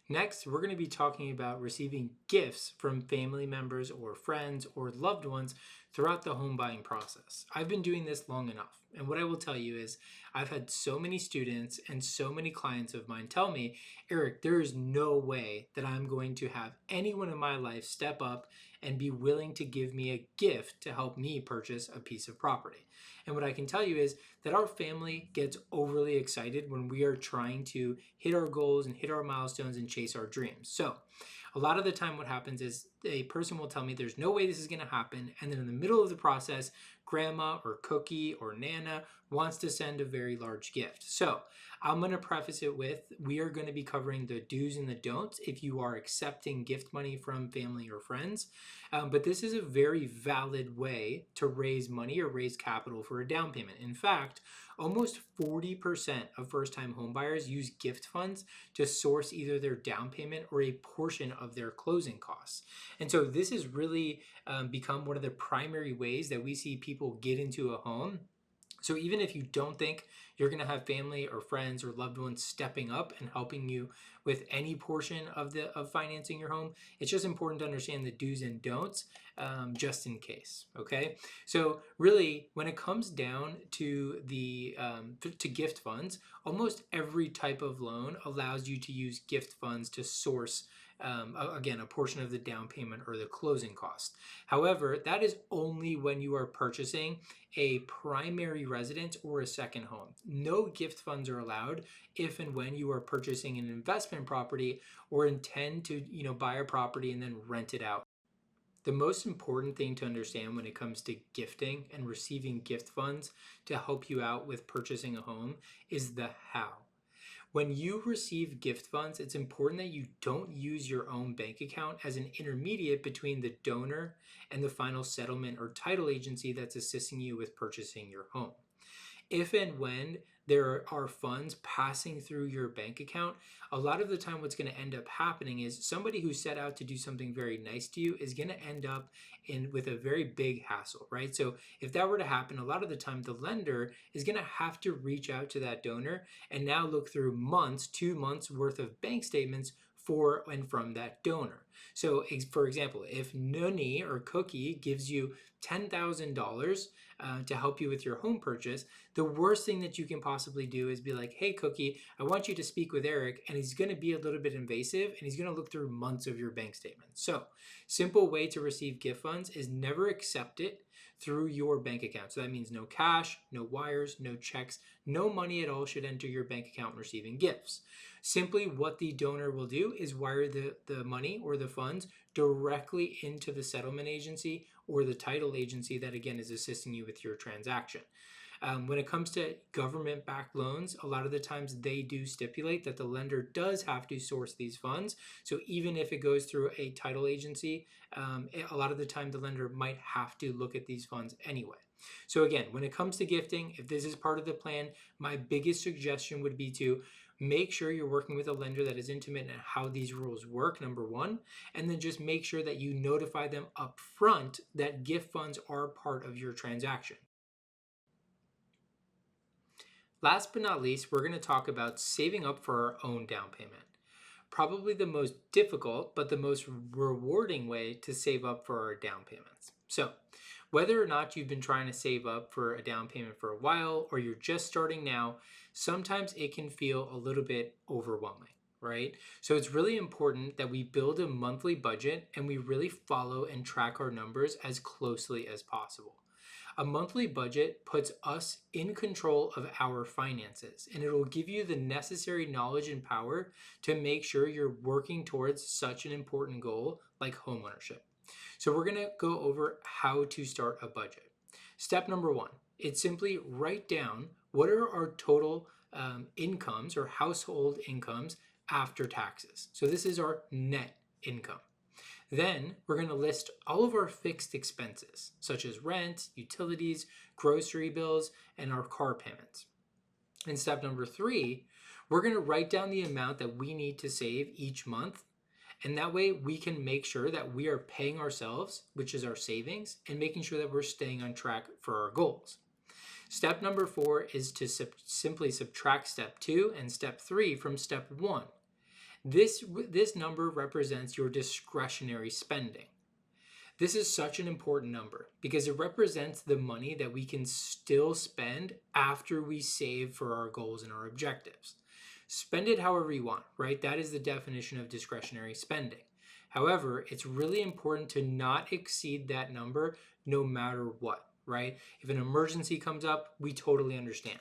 Next, we're going to be talking about receiving gifts from family members or friends or loved ones throughout the home buying process. I've been doing this long enough, and what I will tell you is I've had so many students and so many clients of mine tell me, Eric, there is no way that I'm going to have anyone in my life step up and be willing to give me a gift to help me purchase a piece of property. And what I can tell you is that our family gets overly excited when we are trying to hit our goals and hit our milestones and chase our dreams. So, a lot of the time, what happens is a person will tell me there's no way this is going to happen. And then in the middle of the process, grandma or cookie or nana wants to send a very large gift. So, I'm going to preface it with we are going to be covering the do's and the don'ts if you are accepting gift money from family or friends. But this is a very valid way to raise money or raise capital for a down payment. In fact, almost 40% of first-time homebuyers use gift funds to source either their down payment or a portion of their closing costs. And so this has really become one of the primary ways that we see people get into a home. So even if you don't think you're going to have family or friends or loved ones stepping up and helping you with any portion of financing your home, it's just important to understand the do's and don'ts just in case. Okay, so really, when it comes down to the to gift funds, almost every type of loan allows you to use gift funds to source. Again, a portion of the down payment or the closing cost. However, that is only when you are purchasing a primary residence or a second home. No gift funds are allowed if and when you are purchasing an investment property or intend to, buy a property and then rent it out. The most important thing to understand when it comes to gifting and receiving gift funds to help you out with purchasing a home is the how. When you receive gift funds, it's important that you don't use your own bank account as an intermediate between the donor and the final settlement or title agency that's assisting you with purchasing your home. If and when there are funds passing through your bank account, a lot of the time what's going to end up happening is somebody who set out to do something very nice to you is going to end up in with a very big hassle, right? So if that were to happen, a lot of the time the lender is going to have to reach out to that donor and now look through months, 2 months worth of bank statements for and from that donor. So for example, if Nuni or Cookie gives you $10,000 to help you with your home purchase, the worst thing that you can possibly do is be like, hey, Cookie, I want you to speak with Eric, and he's going to be a little bit invasive, and he's going to look through months of your bank statements. So simple way to receive gift funds is never accept it through your bank account. So that means no cash, no wires, no checks, no money at all should enter your bank account receiving gifts. Simply what the donor will do is wire the money or the funds directly into the settlement agency or the title agency that again is assisting you with your transaction. When it comes to government-backed loans, a lot of the times they do stipulate that the lender does have to source these funds. So even if it goes through a title agency, a lot of the time the lender might have to look at these funds anyway. So again, when it comes to gifting, if this is part of the plan, my biggest suggestion would be to make sure you're working with a lender that is intimate in how these rules work, number one, and then just make sure that you notify them up front that gift funds are part of your transaction. Last but not least, we're going to talk about saving up for our own down payment. Probably the most difficult, but the most rewarding way to save up for our down payments. So, whether or not you've been trying to save up for a down payment for a while or you're just starting now, sometimes it can feel a little bit overwhelming, right? So, it's really important that we build a monthly budget and we really follow and track our numbers as closely as possible. A monthly budget puts us in control of our finances, and it will give you the necessary knowledge and power to make sure you're working towards such an important goal like homeownership. So we're going to go over how to start a budget. Step number one, it's simply write down what are our total incomes or household incomes after taxes. So this is our net income. Then we're going to list all of our fixed expenses, such as rent, utilities, grocery bills, and our car payments. In step number three, we're going to write down the amount that we need to save each month. And that way we can make sure that we are paying ourselves, which is our savings, and making sure that we're staying on track for our goals. Step number four is to simply subtract step two and step three from step one. This number represents your discretionary spending. This is such an important number because it represents the money that we can still spend after we save for our goals and our objectives. Spend it however you want, right? That is the definition of discretionary spending. However, it's really important to not exceed that number no matter what, right? If an emergency comes up, we totally understand.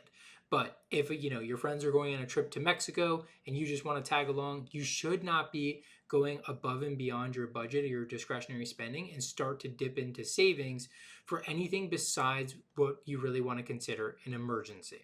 But if your friends are going on a trip to Mexico and you just want to tag along, you should not be going above and beyond your budget or your discretionary spending and start to dip into savings for anything besides what you really want to consider an emergency.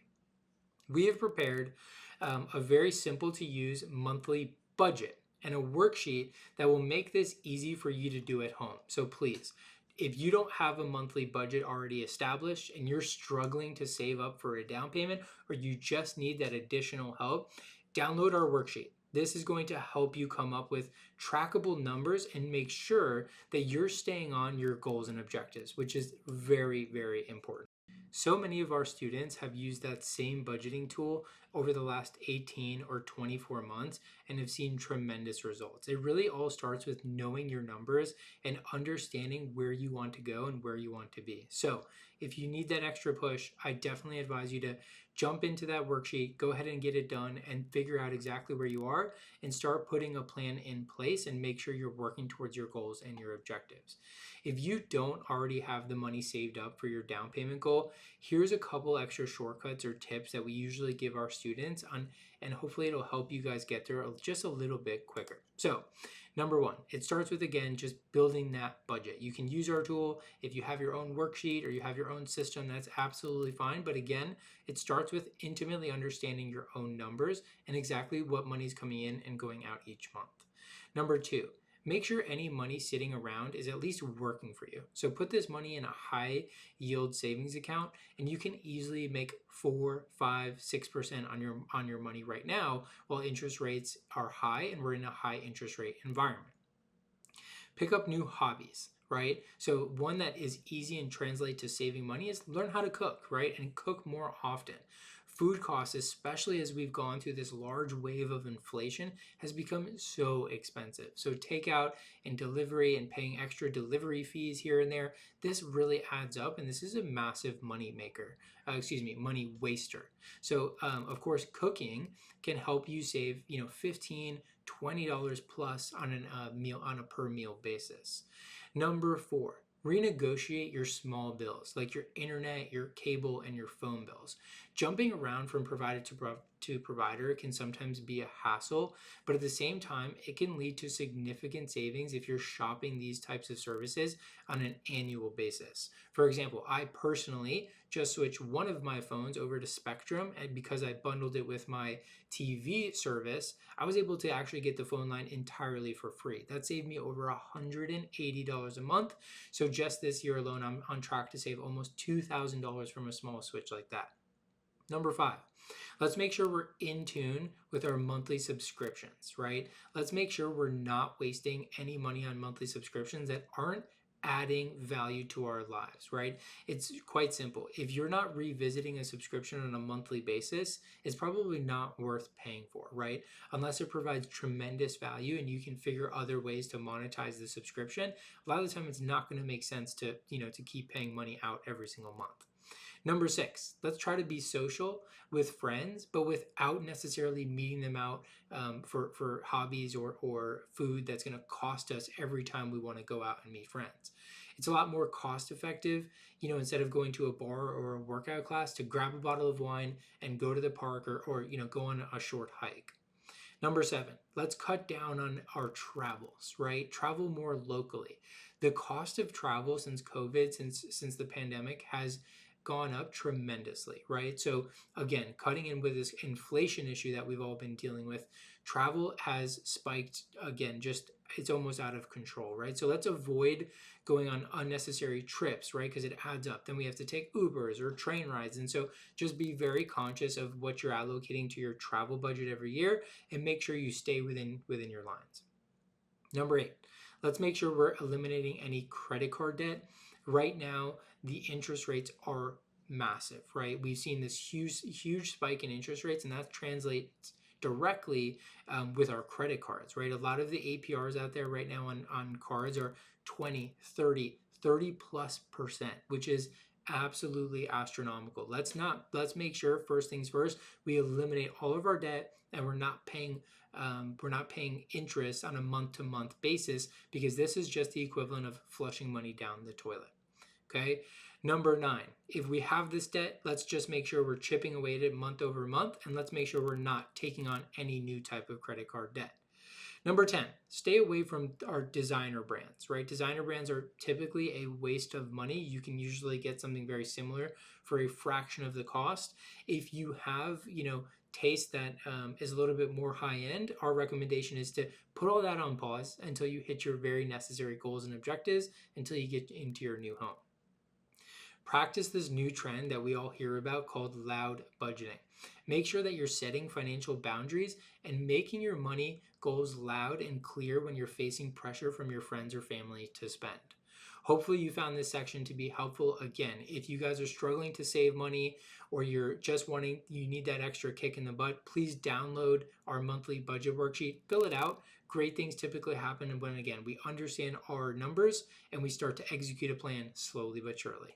We have prepared a very simple to use monthly budget and a worksheet that will make this easy for you to do at home. So please, if you don't have a monthly budget already established and you're struggling to save up for a down payment, or you just need that additional help, download our worksheet. This is going to help you come up with trackable numbers and make sure that you're staying on your goals and objectives, which is very, very important. So many of our students have used that same budgeting tool over the last 18 or 24 months and have seen tremendous results. It really all starts with knowing your numbers and understanding where you want to go and where you want to be. So if you need that extra push, I definitely advise you to jump into that worksheet, go ahead and get it done and figure out exactly where you are and start putting a plan in place and make sure you're working towards your goals and your objectives. If you don't already have the money saved up for your down payment goal, here's a couple extra shortcuts or tips that we usually give our students on, and hopefully it'll help you guys get there just a little bit quicker. So, number one, it starts with, again, just building that budget. You can use our tool. If you have your own worksheet or you have your own system, that's absolutely fine. But again, it starts with intimately understanding your own numbers and exactly what money's coming in and going out each month. Number two, make sure any money sitting around is at least working for you. So put this money in a high yield savings account and you can easily make 4, 5, 6% on your money right now while interest rates are high and we're in a high interest rate environment. Pick up new hobbies, right? So one that is easy and translate to saving money is learn how to cook, right? And cook more often. Food costs, especially as we've gone through this large wave of inflation, has become so expensive. So takeout and delivery and paying extra delivery fees here and there, this really adds up and this is a massive money maker, money waster. So of course, cooking can help you save, $15, $20 plus on a per meal basis. Number four, renegotiate your small bills like your internet, your cable, and your phone bills. Jumping around from provider to provider can sometimes be a hassle, but at the same time, it can lead to significant savings if you're shopping these types of services on an annual basis. For example, I personally just switched one of my phones over to Spectrum, and because I bundled it with my TV service, I was able to actually get the phone line entirely for free. That saved me over $180 a month. So just this year alone, I'm on track to save almost $2,000 from a small switch like that. Number five, let's make sure we're in tune with our monthly subscriptions, right? Let's make sure we're not wasting any money on monthly subscriptions that aren't adding value to our lives, right? It's quite simple. If you're not revisiting a subscription on a monthly basis, it's probably not worth paying for, right? Unless it provides tremendous value and you can figure other ways to monetize the subscription. A lot of the time it's not going to make sense to keep paying money out every single month. Number six, let's try to be social with friends, but without necessarily meeting them out for hobbies or food that's going to cost us every time we want to go out and meet friends. It's a lot more cost effective, instead of going to a bar or a workout class, to grab a bottle of wine and go to the park or go on a short hike. Number seven, let's cut down on our travels, right? Travel more locally. The cost of travel since COVID, since the pandemic, has gone up tremendously, right? So again, cutting in with this inflation issue that we've all been dealing with, travel has spiked again, it's almost out of control, right? So let's avoid going on unnecessary trips, right? Because it adds up. Then we have to take Ubers or train rides. And so just be very conscious of what you're allocating to your travel budget every year and make sure you stay within your lines. Number eight, let's make sure we're eliminating any credit card debt. Right now, the interest rates are massive, right? We've seen this huge spike in interest rates, and that translates directly with our credit cards, right? A lot of the APRs out there right now on cards are 20, 30 plus percent, which is absolutely astronomical. Let's make sure, first things first, we eliminate all of our debt, and we're not paying interest on a month-to-month basis, because this is just the equivalent of flushing money down the toilet. Okay. Number 9, if we have this debt, let's just make sure we're chipping away at it month over month, and let's make sure we're not taking on any new type of credit card debt. Number 10, stay away from our designer brands, right? Designer brands are typically a waste of money. You can usually get something very similar for a fraction of the cost. If you have, taste that is a little bit more high end, our recommendation is to put all that on pause until you hit your very necessary goals and objectives, until you get into your new home. Practice this new trend that we all hear about called loud budgeting. Make sure that you're setting financial boundaries and making your money goals loud and clear when you're facing pressure from your friends or family to spend. Hopefully you found this section to be helpful. Again, if you guys are struggling to save money, or you need that extra kick in the butt, please download our monthly budget worksheet, fill it out. Great things typically happen when, again, we understand our numbers and we start to execute a plan slowly but surely.